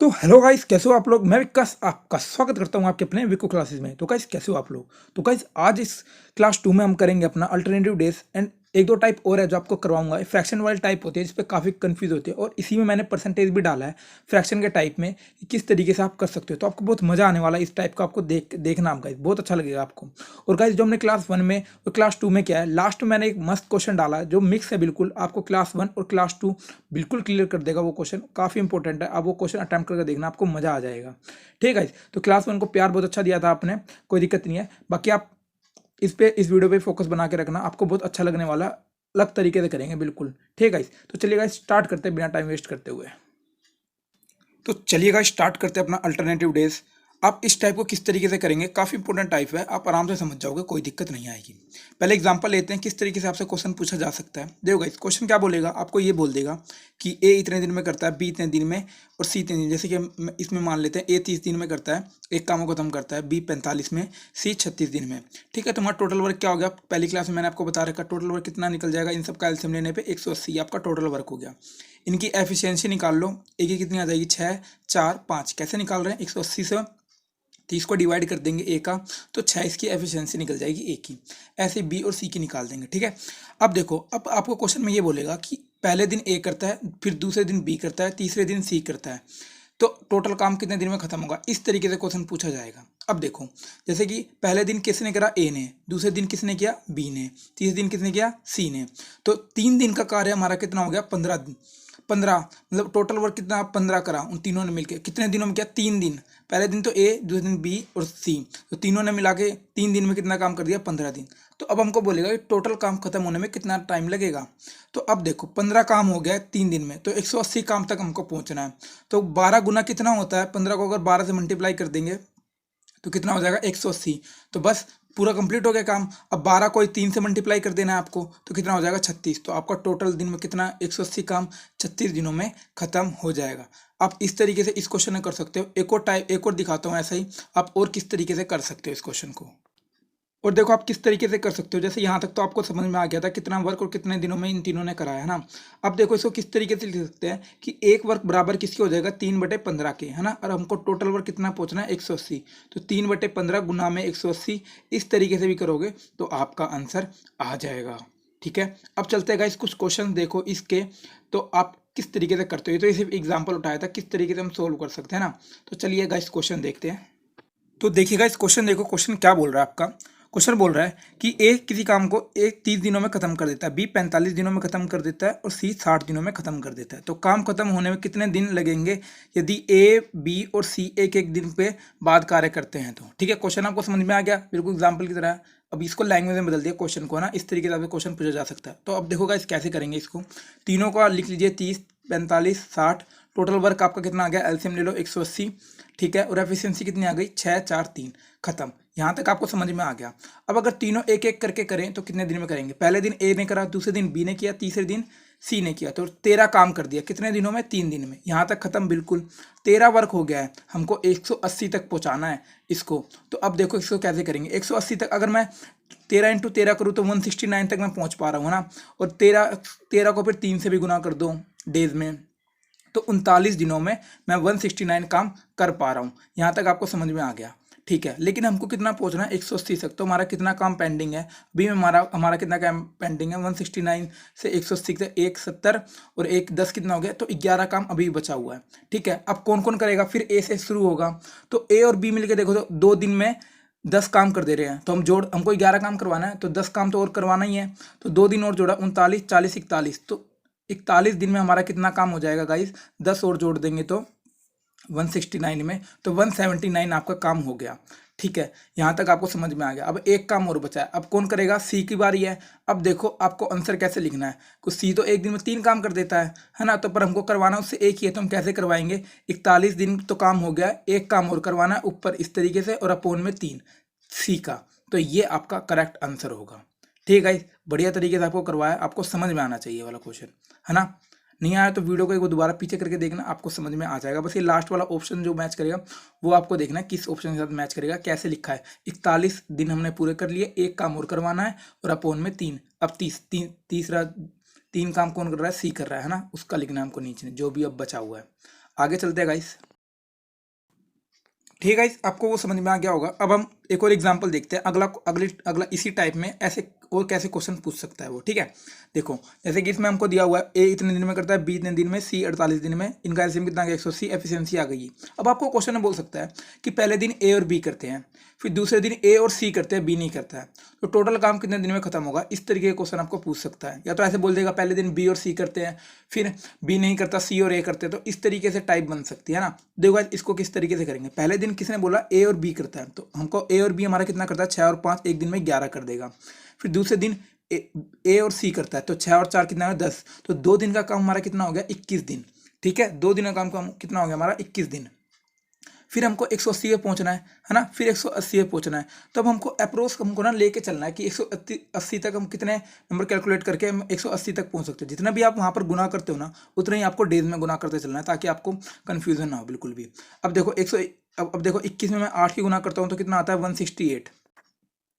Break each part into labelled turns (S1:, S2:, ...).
S1: तो hello guys, कैसे हो आप लोग। मैं विकास आपका स्वागत करता हूं आपके अपने विको क्लासेस में। तो गाइस, कैसे हो आप लोग। तो गाइस, आज इस क्लास 2 में हम करेंगे अपना अल्टरनेटिव डेज एंड एक दो टाइप और है जो आपको करवाऊंगा। फ्रैक्शन वाली टाइप होती है जिस पे काफ़ी कंफ्यूज होते हैं, और इसी में मैंने परसेंटेज भी डाला है फ्रैक्शन के टाइप में कि किस तरीके से आप कर सकते हो। तो आपको बहुत मजा आने वाला है इस टाइप का, आपको देखना आप गाइस, बहुत अच्छा लगेगा आपको। और गाइस, जो हमने क्लास 1 में और क्लास 2 में किया है, लास्ट में मैंने एक मस्त क्वेश्चन डाला है जो मिक्स है बिल्कुल, आपको क्लास 1 और क्लास 2 बिल्कुल क्लियर कर देगा। वो क्वेश्चन काफ़ी इंपॉर्टेंट है, आप वो क्वेश्चन अटैम्प्ट करके देखना, आपको मजा आ जाएगा। ठीक है। तो क्लास 1 को प्यार बहुत अच्छा दिया था आपने, कोई दिक्कत नहीं है। बाकी आप इस वीडियो पे फोकस बना के रखना, आपको बहुत अच्छा लगने वाला, अलग तरीके से करेंगे बिल्कुल। ठीक है। तो चलिए गाइस, स्टार्ट करते हैं बिना टाइम वेस्ट करते हुए। तो चलिए गाइस, स्टार्ट करते हैं अपना अल्टरनेटिव डेज। आप इस टाइप को किस तरीके से करेंगे, काफ़ी इंपॉर्टेंट टाइप है, आप आराम से समझ जाओगे, कोई दिक्कत नहीं आएगी। पहले एग्जांपल लेते हैं किस तरीके से आपसे क्वेश्चन पूछा जा सकता है। देखो गाइस, क्वेश्चन क्या बोलेगा, आपको ये बोल देगा कि ए इतने दिन में करता है, बी इतने दिन में और सी इतने दिन। जैसे कि इसमें मान लेते हैं ए 30 दिन में करता है, एक काम को खत्म करता है, बी 45 में, सी 36 दिन में। ठीक है। तुम्हारा टोटल वर्क क्या हो गया, पहली क्लास में मैंने आपको बता रखा, टोटल वर्क कितना निकल जाएगा, इन सब का एलसीएम लेने पे 180 आपका टोटल वर्क हो गया। इनकी एफिशिएंसी निकाल लो, ए की कितनी आ जाएगी, 6 4 5। कैसे निकाल रहे हैं, 180 से 30 को डिवाइड कर देंगे ए का, तो 6 इसकी एफिशिएंसी निकल जाएगी ए की। ऐसे बी और सी की निकाल देंगे। ठीक है। अब देखो, अब आपको क्वेश्चन में ये बोलेगा कि पहले दिन ए करता है, फिर दूसरे दिन बी करता है, तीसरे दिन सी करता है, तो टोटल काम कितने दिन में खत्म होगा, इस तरीके से क्वेश्चन पूछा जाएगा। अब देखो, जैसे कि पहले दिन किसने करा, ए ने, दूसरे दिन किसने किया, बी ने, तीसरे दिन किसने किया, सी ने। तो 3 दिन का कार्य हमारा कितना हो गया, 15 दिन। 15 मतलब टोटल वर्क कितना, 15 करा उन तीनों ने मिलकर। कितने दिनों में किया, 3 दिन। पहले दिन तो ए, दूसरे दिन बी और सी, तो तीनों ने मिला के 3 दिन में कितना काम कर दिया, 15 दिन। तो अब हमको बोलेगा कि टोटल काम खत्म होने में कितना टाइम लगेगा। तो अब देखो, 15 काम हो गया 3 दिन में, तो 180 काम तक हमको पहुंचना है। तो 12 गुना कितना होता है, 15 को अगर 12 से मल्टीप्लाई कर देंगे तो कितना हो जाएगा, 180। तो बस पूरा कंप्लीट हो गया काम। अब 12 को 3 से मल्टीप्लाई कर देना है आपको, तो कितना हो जाएगा, 36। तो आपका टोटल दिन में कितना, 180 काम 36 दिनों में खत्म हो जाएगा। आप इस तरीके से इस क्वेश्चन में कर सकते हो। एक और दिखाता हूँ ऐसा ही, आप और किस तरीके से कर सकते हो इस क्वेश्चन को। और देखो आप किस तरीके से कर सकते हो। जैसे यहाँ तक तो आपको समझ में आ गया था कितना वर्क और कितने दिनों में इन तीनों ने कराया है ना। अब देखो इसको किस तरीके से लिख सकते हैं कि एक वर्क बराबर किसके हो जाएगा, 3/15 के, है ना। और हमको टोटल वर्क कितना पहुंचना है, 180। तो 3/15 गुना में 180, इस तरीके से भी करोगे तो आपका आंसर आ जाएगा। ठीक है। अब चलते हैं गाइस, कुछ क्वेश्चन देखो इसके, तो आप किस तरीके से करते हो। ये तो सिर्फ एग्जाम्पल उठाया था, किस तरीके से हम सोल्व कर सकते हैं ना। तो चलिए गाइस, क्वेश्चन देखते हैं। तो देखिएगा इस क्वेश्चन, देखो क्वेश्चन क्या बोल रहा है आपका। क्वेश्चन बोल रहा है कि ए किसी काम को ए 30 दिनों में खत्म कर देता है, बी 45 दिनों में खत्म कर देता है और सी 60 दिनों में खत्म कर देता है। तो काम खत्म होने में कितने दिन लगेंगे यदि ए, बी और सी एक एक दिन पे बाद कार्य करते हैं तो। ठीक है। क्वेश्चन आपको समझ में आ गया, बिल्कुल एग्जाम्पल की तरह। अब इसको लैंग्वेज में बदल दिया क्वेश्चन को ना, इस तरीके से आपको क्वेश्चन पूछा जा सकता है। तो अब देखो गाइस, कैसे करेंगे इसको। तीनों का लिख लीजिए, 30 45 60। टोटल वर्क आपका कितना आ गया, एलसीएम ले लो, 180। ठीक है। और एफिशिएंसी कितनी आ गई, 6 4 3, खत्म। यहाँ तक आपको समझ में आ गया। अब अगर तीनों एक एक करके करें तो कितने दिन में करेंगे। पहले दिन ए ने करा, दूसरे दिन बी ने किया, तीसरे दिन सी ने किया, तो 13 काम कर दिया। कितने दिनों में, 3 दिन में। यहाँ तक खत्म, बिल्कुल 13 वर्क हो गया है। हमको 180 तक पहुँचाना है इसको। तो अब देखो इसको कैसे करेंगे। 180 तक अगर मैं 13 × 13 करूँ तो 169 तक मैं पहुँच पा रहा हूँ ना। और 13 को फिर 3 से भी गुना कर दो डेज में, तो 39 दिनों में मैं 169 काम कर पा रहा हूँ। यहाँ तक आपको समझ में आ गया। ठीक है। लेकिन हमको कितना पहुंचना है, 180 तक। तो हमारा कितना काम पेंडिंग है अभी, हमारा हमारा कितना काम पेंडिंग है, 169 से 180 से 170 और 110 कितना हो गया, तो 11 काम अभी बचा हुआ है। ठीक है। अब कौन कौन करेगा, फिर ए से शुरू होगा। तो ए और बी मिलकर देखो तो 2 दिन में 10 काम कर दे रहे हैं, तो हमको 11 काम करवाना है, तो 10 काम तो और करवाना ही है। तो 2 दिन और जोड़ा, 39 40 41, तो 41 दिन में हमारा कितना काम हो जाएगा गाइस, 10 और जोड़ देंगे तो 169 में, तो 179 आपका काम हो गया। ठीक है। यहाँ तक आपको समझ में आ गया। अब एक काम और बचा है, अब कौन करेगा, सी की बारी है। अब देखो आपको आंसर कैसे लिखना है, कुछ सी तो एक दिन में 3 काम कर देता है ना। तो पर हमको करवाना उससे एक ही है, तो हम कैसे करवाएंगे। 41 दिन तो काम हो गया, एक काम और करवाना है ऊपर इस तरीके से, और अपोन में 3 सी का। तो ये आपका करेक्ट आंसर होगा। ठीक है गाइस, बढ़िया तरीके से आपको करवाया, आपको समझ में आना चाहिए वाला क्वेश्चन, है ना। नहीं आया तो वीडियो को एक बार दोबारा पीछे करके देखना, आपको समझ में आ जाएगा। बस ये लास्ट वाला ऑप्शन जो मैच करेगा वो आपको देखना है किस ऑप्शन के साथ मैच करेगा, कैसे लिखा है। 41 दिन हमने पूरे कर लिए, एक काम और करवाना है और अपोन में 3। अब तीसरा 3 काम कौन कर रहा है, सी कर रहा है ना, उसका लिखना है हमको नीचे जो भी अब बचा हुआ है। आगे चलते हैं गाइस। ठीक है गाइस, आपको वो समझ में आ गया होगा। अब हम एक और एग्जांपल देखते हैं, अगला इसी टाइप में ऐसे और कैसे क्वेश्चन पूछ सकता है वो। ठीक है, देखो जैसे कि इसमें हमको दिया हुआ है ए इतने दिन में करता है, बी इतने दिन में, सी 48 दिन में, इनका एलसीएम कितना आ गया 180, एफिशिएंसी आ गई। अब आपको क्वेश्चन में बोल सकता है कि पहले दिन ए और बी करते हैं, फिर दूसरे दिन ए और सी करते हैं, बी नहीं करता है, तो टोटल काम कितने दिन में खत्म होगा। इस तरीके का क्वेश्चन आपको पूछ सकता है। या तो ऐसे बोल देगा पहले दिन बी और सी करते हैं, फिर बी नहीं करता, सी और ए करते हैं, तो इस तरीके से टाइप बन सकती है ना। देखो गाइस, इसको किस तरीके से करेंगे। पहले दिन किसने बोला ए और बी करता है, तो हमको ए और बी हमारा कितना करता है 6 और 5 एक दिन में 11 कर देगा। फिर दूसरे दिन ए और सी करता है, तो 6 और 4 कितना है 10, तो 2 दिन का काम हमारा कितना हो गया 21 दिन। ठीक है, 2 दिन का काम कितना हो गया हमारा 21 दिन। फिर हमको 180 पे पहुंचना है ना, फिर 180 पे पहुंचना है। तो अब हमको अप्रोच हमको ना लेके चलना है कि 180 तक हम कितने नंबर कैलकुलेट करके हम 180 तक पहुंच सकते हैं। जितना भी आप वहां पर गुना करते हो ना, उतना ही आपको डेज में गुना करते चलना है, ताकि आपको कंफ्यूजन ना हो बिल्कुल भी। अब देखो 100, अब देखो 21 में मैं 8 की गुना करता हूँ तो कितना आता है 168।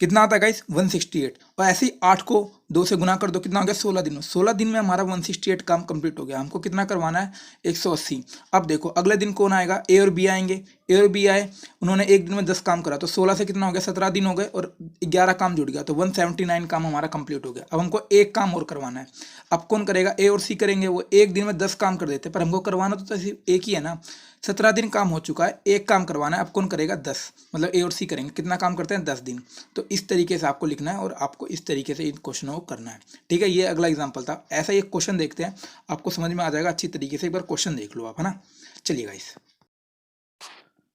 S1: कितना आता है गाइस 168। और ऐसे ही 8 को 2 से गुना कर दो, कितना हो गया 16 दिन में। 16 दिन में हमारा 168 काम कंप्लीट हो गया। हमको कितना करवाना है 180। अब देखो अगले दिन कौन आएगा, ए और बी आएंगे। ए और बी आए, उन्होंने एक दिन में 10 काम करा, तो 16 से कितना हो गया 17 दिन हो गए और 11 काम जुड़ गया, तो 179 काम हमारा कंप्लीट हो गया। अब हमको एक काम और करवाना है। अब कौन करेगा, ए और सी करेंगे। वो एक दिन में 10 काम कर देते, पर हमको करवाना तो सिर्फ एक ही है ना। 17 दिन काम हो चुका है, एक काम करवाना है। अब कौन करेगा 10, मतलब ए और सी करेंगे। कितना काम करते हैं 10 दिन। तो इस तरीके से आपको लिखना है और आपको इस तरीके से इन क्वेश्चनों को करना है। ठीक है, ये अगला एग्जांपल था। ऐसा ही एक क्वेश्चन देखते हैं, आपको समझ में आ जाएगा अच्छी तरीके से। एक बार क्वेश्चन देख लो आप, है ना। चलिए गाइस,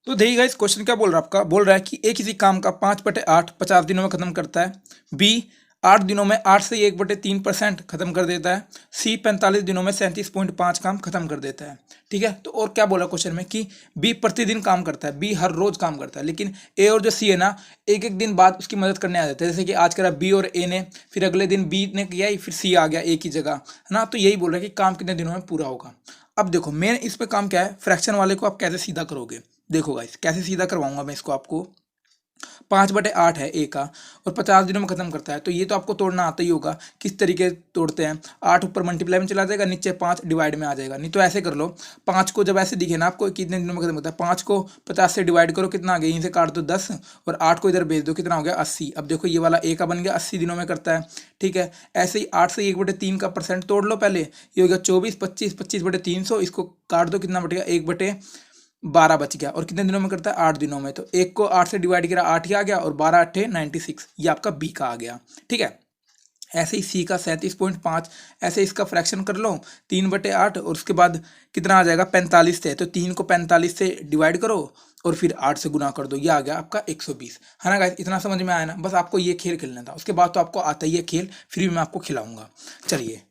S1: तो देखिए गाइस क्वेश्चन क्या बोल रहा है आपका, बोल रहा है कि ए किसी काम का 5/8 50 दिनों में खत्म करता है, बी 8 दिनों में 8 से 1/3% खत्म कर देता है, सी 45 दिनों में 37.5 काम खत्म कर देता है। ठीक है, तो और क्या बोला क्वेश्चन में कि बी प्रतिदिन काम करता है, बी हर रोज काम करता है, लेकिन ए और जो सी है ना एक एक दिन बाद उसकी मदद करने आ जाते हैं। जैसे कि आज करा बी और ए ने, फिर अगले दिन बी ने किया, फिर सी आ गया ए की जगह, है ना। तो यही बोल रहा है कि काम कितने दिनों में पूरा होगा। अब देखो मेन इस पे काम क्या है, फ्रैक्शन वाले को आप कैसे सीधा करोगे। देखो गाइस कैसे सीधा करवाऊंगा मैं इसको आपको। 5/8 है ए का और 50 दिनों में खत्म करता है, तो ये तो आपको तोड़ना आता ही होगा। किस तरीके तोड़ते हैं, 8 ऊपर मल्टीप्लाई में चला जाएगा, नीचे 5 डिवाइड में आ जाएगा। नहीं तो ऐसे कर लो, 5 को जब ऐसे दिखे ना आपको कितने दिनों में खत्म होता है, 5 को 50 से डिवाइड करो, कितना आ गया, यहीं से काट दो 10 और 8 को इधर भेज दो, कितना हो गया 80। अब देखो ये वाला ए का बन गया 80 दिनों में करता है। ठीक है, ऐसे ही 8 से 1/3 का परसेंट तोड़ लो पहले, ये हो गया 24, 25, 25/300, इसको काट दो, कितना बटेगा 1/12 बच गया। और कितने दिनों में करता है 8 दिनों में, तो 1 को 8 से डिवाइड किया 8 ही आ गया और 12 8 96, ये आपका बी का आ गया। ठीक है, ऐसे ही सी का 37.5, ऐसे इसका फ्रैक्शन कर लो 3/8 और उसके बाद कितना आ जाएगा 45 से, तो 3 को 45 से डिवाइड करो और फिर 8 से गुना कर दो, ये आ गया आपका 120। है ना गाइस, इतना समझ में आया ना। बस आपको ये खेल खेलना था, उसके बाद तो आपको आता ही है खेल, फिर भी मैं आपको खिलाऊंगा। चलिए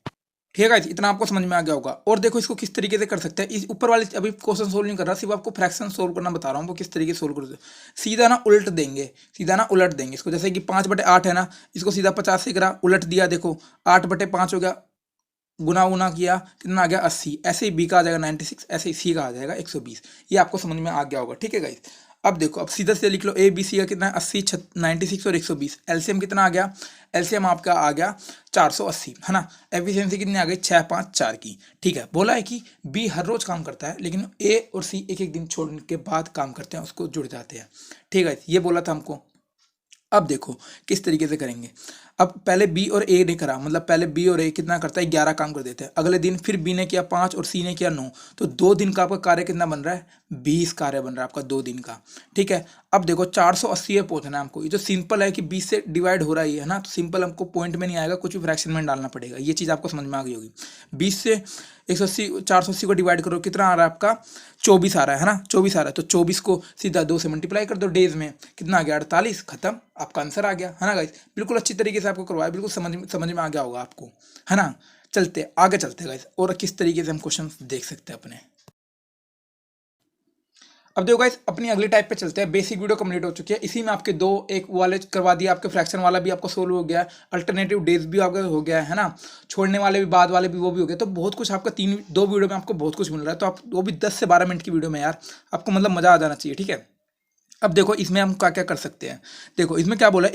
S1: ठीक है गाइस, इतना आपको समझ में आ गया होगा। और देखो इसको किस तरीके से कर सकते हैं। इस ऊपर वाले अभी क्वेश्चन सोल्व नहीं कर रहा, सिर्फ आपको फ्रैक्शन सोल्व करना बता रहा हूँ, वो किस तरीके से सोल्व कर सकते हैं। सीधा ना उलट देंगे, सीधा ना उलट देंगे इसको। जैसे कि 5/8 है ना, इसको सीधा 50 से करा, उलट दिया, देखो 8/5 हो गया, गुना गुना किया, कितना आ गया 80। ऐसे ही बी का आ जाएगा 96, ऐसे ही सी का आ जाएगा 120। ये आपको समझ में आ गया होगा। ठीक है गाइस, अब देखो अब सीधा सीधा लिख लो, ए बी सी का कितना है 80, 96 और 120। एलसीएम कितना आ गया, एलसीएम आपका आ गया 480, है ना। एफिशिएंसी कितनी आ गई 6 5 4 की। ठीक है, बोला है कि बी हर रोज काम करता है, लेकिन ए और सी एक एक दिन छोड़ने के बाद काम करते हैं, उसको जुड़ जाते हैं। ठीक है, ये बोला था हमको। अब देखो किस तरीके से करेंगे। अब पहले बी और ए ने करा, मतलब पहले बी और ए कितना करता है 11 काम कर देते हैं। अगले दिन फिर बी ने किया 5 और सी ने किया 9, तो 2 दिन का आपका कार्य कितना बन रहा है 20 कार्य बन रहा है आपका 2 दिन का। ठीक है, अब देखो 480 पे पहुंचना है हमको। ये जो सिंपल है कि 20 से डिवाइड हो रहा है ना, तो सिंपल हमको पॉइंट में नहीं आएगा, कुछ भी फ्रैक्शन में डालना पड़ेगा। ये चीज़ आपको समझ में आ गई होगी। 20 से 180 480 को डिवाइड करो, कितना आ रहा है आपका 24 आ रहा है ना, 24 आ रहा है। तो 24 को सीधा 2 से मल्टीप्लाई कर दो डेज में, कितना आ गया 48, खत्म, आपका आंसर आ गया। है ना गाइस, बिल्कुल अच्छी तरीके से आपको करवाया, बिल्कुल समझ में आ गया होगा आपको, है ना। चलते आगे चलते गाइस, और किस तरीके से हम क्वेश्चन देख सकते हैं अपने। अब देखो गाइस अपनी अगली टाइप पे चलते हैं। बेसिक वीडियो कंप्लीट हो चुकी है, इसी में आपके दो एक वाले करवा दिया, आपके फ्रैक्शन वाला भी आपको सोल्व हो गया, अल्टरनेटिव डेज भी आपका हो गया, है ना। छोड़ने वाले भी बाद वाले भी वो भी हो गए, तो बहुत कुछ आपका दो वीडियो में आपको बहुत कुछ मिल रहा है। तो आप वो भी 10 से 12 मिनट की वीडियो में यार, आपको मतलब मजा आ जाना चाहिए। ठीक है, अब देखो इसमें हम क्या क्या कर सकते हैं। देखो इसमें क्या बोला,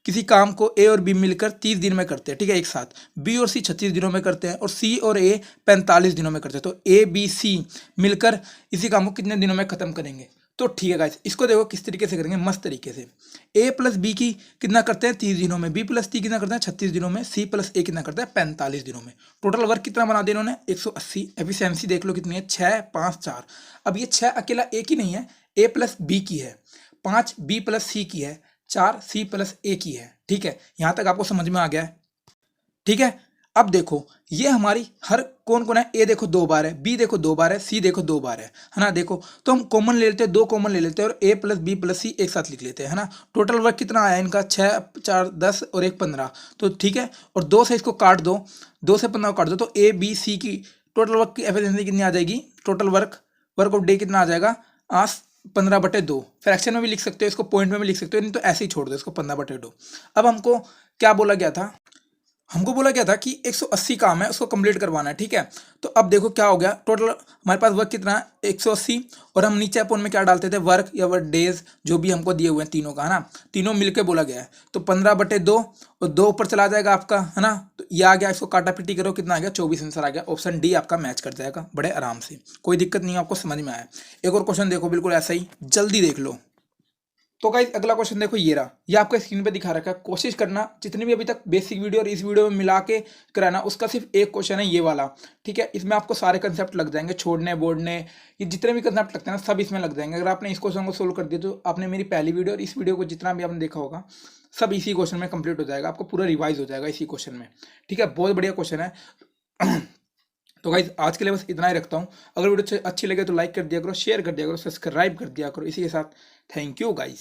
S1: किसी काम को ए और बी मिलकर 30 दिन में करते हैं, ठीक है, एक साथ। बी और सी 36 दिनों में करते हैं और सी और ए 45 दिनों में करते हैं। तो ए बी सी मिलकर इसी काम को कितने दिनों में खत्म करेंगे। तो ठीक है गाइस, इसको देखो किस तरीके से करेंगे, मस्त तरीके से। a प्लस बी की कितना करते हैं 30 दिनों में, b प्लस सी कितना करते हैं 36 दिनों में, c प्लस ए कितना करते हैं 45 दिनों में। टोटल वर्क कितना बना दिया इन्होंने 180। एफिशिएंसी देख लो कितनी है 6 5 4। अब ये 6 अकेला ए की नहीं है, a प्लस बी की है, 5 b प्लस सी की है, 4 c प्लस ए की है। ठीक है, यहां तक आपको समझ में आ गया है। ठीक है, अब देखो ये हमारी हर कौन कौन है, ए देखो 2 बार है, बी देखो 2 बार है, सी देखो 2 बार है ना। देखो तो हम कॉमन ले लेते हैं, 2 कॉमन ले लेते हैं और ए प्लस बी प्लस सी एक साथ लिख लेते हैं, है ना। टोटल वर्क कितना आया इनका 6 4 10 और 1 15। तो ठीक है, और 2 से इसको काट दो, 2 से 15 को काट दो, तो ए बी सी की टोटल वर्क की एफिशिएंसी कितनी आ जाएगी, टोटल वर्क ऑफ डे कितना आ जाएगा 15/2। फ्रैक्शन में भी लिख सकते हो इसको, पॉइंट में भी लिख सकते हो, नहीं तो ऐसे ही छोड़ दो इसको 15/2। अब हमको क्या बोला गया था, हमको बोला गया था कि 180 काम है उसको कंप्लीट करवाना है। ठीक है, तो अब देखो क्या हो गया, टोटल हमारे पास वर्क कितना है 180, और हम नीचे अपन में क्या डालते थे, वर्क या वर्क डेज जो भी हमको दिए हुए हैं तीनों का, है ना, तीनों मिलके बोला गया है। तो 15/2 और 2 ऊपर चला जाएगा आपका, है ना। तो ये आ गया, इसको काटा पिटी करो कितना आ गया 24 आंसर आ गया। ऑप्शन डी आपका मैच कर जाएगा बड़े आराम से, कोई दिक्कत नहीं, आपको समझ में आया। एक और क्वेश्चन देखो बिल्कुल ऐसा ही, जल्दी देख लो। तो गाइस अगला क्वेश्चन देखो, ये रहा, ये आपको स्क्रीन पे दिखा रखा है। कोशिश करना जितनी भी अभी तक बेसिक वीडियो और इस वीडियो में मिला के कराना, उसका सिर्फ एक क्वेश्चन है ये वाला। ठीक है, इसमें आपको सारे कंसेप्ट लग जाएंगे, छोड़ने बोर्डने, ये जितने भी कंसेप्ट लगते हैं ना सब इसमें लग जाएंगे। अगर आपने इस क्वेश्चन को सोल्व कर दिया तो आपने मेरी पहली वीडियो और इस वीडियो को जितना भी आपने देखा होगा सब इसी क्वेश्चन में कंप्लीट हो जाएगा, आपको पूरा रिवाइज हो जाएगा इसी क्वेश्चन में। ठीक है, बहुत बढ़िया क्वेश्चन है। तो गाइज आज के लिए बस इतना ही रखता हूँ। अगर वीडियो अच्छी लगे तो लाइक कर दिया करो, शेयर कर दिया करो, सब्सक्राइब कर दिया करो। इसी के साथ थैंक यू गाइज।